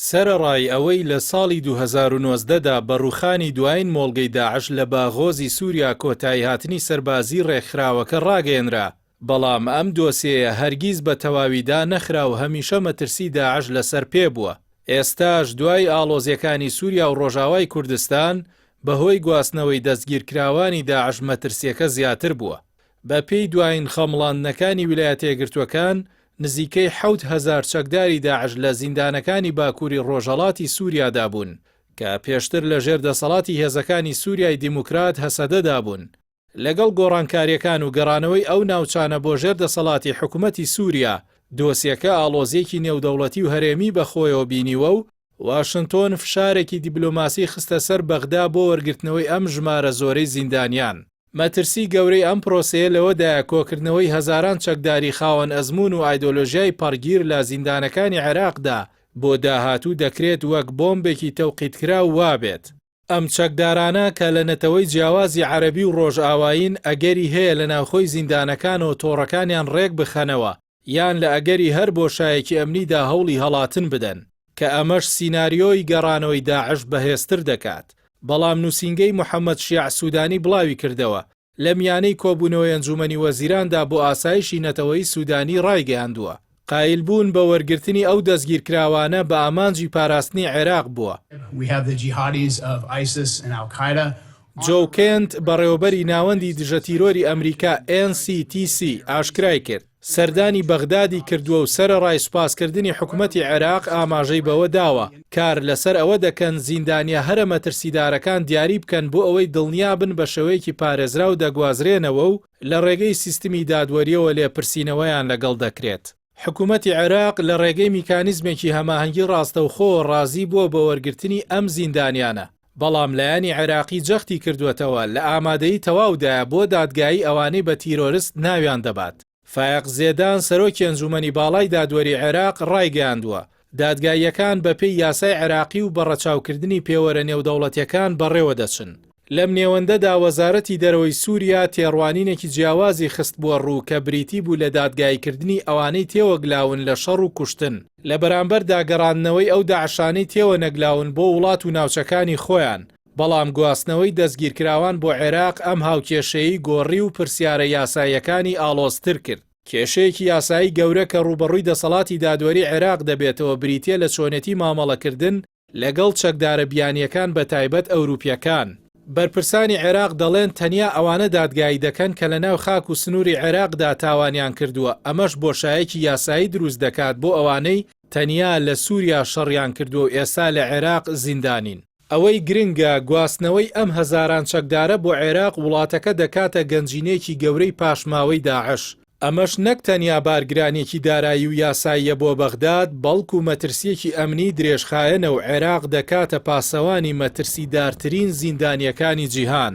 سەرەڕای ئەوەی لە ساڵی 2019دا بەڕووخانی دوایین مۆڵگەی داعش لە باغۆزی سووریا کۆتایی هاتنی سەربازی ڕێکخراوەکە ڕاگەیەنرا، بەڵام ئەم دۆسیەیە هەرگیز بە تەواویدا نەخرا و هەمیشە مەترسی داعش لەسەر پێ بووە. ئێستاش دوای ئاڵۆزیەکانی سووریا و ڕۆژاوای کوردستان بەهۆی گواستنەوەی دەستگیرکراوانی داعش مەترسیەکە زیاتر بووە. بە پێی دوایین خەمڵاندنەکانی ویلایەتە یەکگرتووەکان نزیکەی 7,000 چەکداری داعش لە زیندانەکانی باکووری ڕۆژهەڵاتی سووریادا بوون کە پێشتر لە ژێر دەسەڵاتی هێزەکانی سووریای دیموکرات هەسەدەدا بوون. لەگەڵ گۆڕانکاریەکان و گەڕانەوەی ئەو ناوچانە بۆ ژێر دەسەڵاتی حکوومەتی سووریا، دۆسیەکە ئاڵۆزیەکی نێودەوڵەتی و هەرێمی بەخۆیەوە بینیوە و واشنتۆن فشارێکی دیبلۆماسی خستە سەر بەغدا بۆ وەرگرتنەوەی ئەم ژمارە زۆرەی زیندانیان. مەترسی گەورەی ئەم پرۆسەیە لەوەدایە کۆکردنەوەی هەزاران چەکداری خاوەن ئەزمون و ئایدۆلۆژیای پەڕگیر لە زیندانەکانی عێراقدا بۆ داهاتوو دەکرێت وەک بۆمبێکی تەوقیتکرا وابێت. ئەم چەکدارانە کە لە نەتەوەی جیاوازی عەرەبی و ڕۆژئاوایین ئەگەری هەیە لە ناوخۆی زیندانەکانەوە تۆڕەکانیان ڕێک بخەنەوە یان لە ئەگەری هەر بۆشایەکی ئەمنیدا هەوڵی هەڵاتن بدەن، کە ئەمەش سیناریۆی گەڕانەوەی داعش بەهێزتر دەکات. بەڵام نووسینگەی محەممەد شیع سوودانی بڵاوی کردەوە لە میانەی کۆبوونەوەی ئەنجومەنی وەزیراندا بۆ ئاسایشی نەتەوەی سوودانی ڕایگەیاندووە. قایل بوون بە وەرگرتنی ئەو دەستگیرکراوانە بە ئامانجی پاراستنی عێراق بووە. جۆ کێنت بەڕێوەبەری ناوەندی دژە تیرۆری ئەمریکا NCTC ئاشکرای کرد سەردانی بەغدادی کردووە و سەرەڕای سوپاسکردنی حکوومەتی عێراق ئاماژەی بەوە داوە کار لەسەر ئەوە دەکەن زیندانیا هەرە مەترسیدارەکان دیاری بکەن بۆ ئەوەی دڵنیا بن بە شێوەیەکی پارێزرا و دەگوازرێنەوە و لە ڕێگەی سیستمی دادوەریەوە لێپرسینەوەیان لەگەڵ دەکرێت. حکوومەتی عێراق لە ڕێگەی میکانیزمێکی هەماهەنگی ڕاستەوخۆ ڕازی بووە بە وەرگرتنی ئەم زیندانیانە، بەڵام لایەنی عێراقی جەختی کردووەتەوە لە ئامادەی تەواودایە بۆ دادگایی ئەوانەی بە تیرۆریست ناویان دەبات. فایق زێدان سەرۆکی ئەنجومەنی باڵای دادوەری عێراق ڕایگەیاندووە دادگاییەکان بە پێی یاسای عێراقی و بە ڕەچاوکردنی پێوەرە نێودەوڵەتیەکان بەڕێوە دەچن. لەم نێوەندەدا وەزارەتی دەرەوەی سووریا تێڕوانینێکی جیاوازی خست بووە ڕوو کە بریتی بوو لە دادگایکردنی ئەوانەی تێوەگلاون لە شەڕ و کوشتن لە بەرامبەر داگەڕاندنەوەی ئەو داعشانەی تێوە نەگلاون بۆ وڵات و ناوچەکانی خۆیان. بەڵام گواستنەوەی دەستگیرکراوان بۆ عێراق ئەم هاوکێشەیی گۆڕی و پرسیارە یاساییەکانی ئاڵۆزتر کرد. کێشەیەکی یاسایی گەورە کە ڕوبەڕووی دەسەڵاتی دادوەری عێراق دەبێتەوە بریتیە لە چۆنێتی مامەڵەکردن لەگەڵ چەکدارە بیانیەکان بە تایبەت ئەوروپیەکان. بەرپرسانی عێراق دەڵێن تەنیا ئەوانە دادگایی دەکەن کە لە ناو خاک و سنووری عێراقدا تاوانیان کردووە، ئەمەش بۆشایەکی یاسایی دروست دەکات بۆ ئەوانەی تەنیا لە سووریا شەڕیان کردووە و ئێستا لە عێراق زیندانین. ئەوەی گرنگە گواستنەوەی ئەم هەزاران چەکدارە بۆ عێراق وڵاتەکە دەکاتە گەنجینەیەکی گەورەی پاشماوەی داعش. ئەمەش نەک تەنیا بارگرانێکی دارایی و یاساییە بۆ بەغداد، بەڵکو و مەترسیەکی ئەمنی درێژخایەنە و عێراق دەکاتە پاسەوانی مەترسیدارترین زیندانیەکانی جیهان.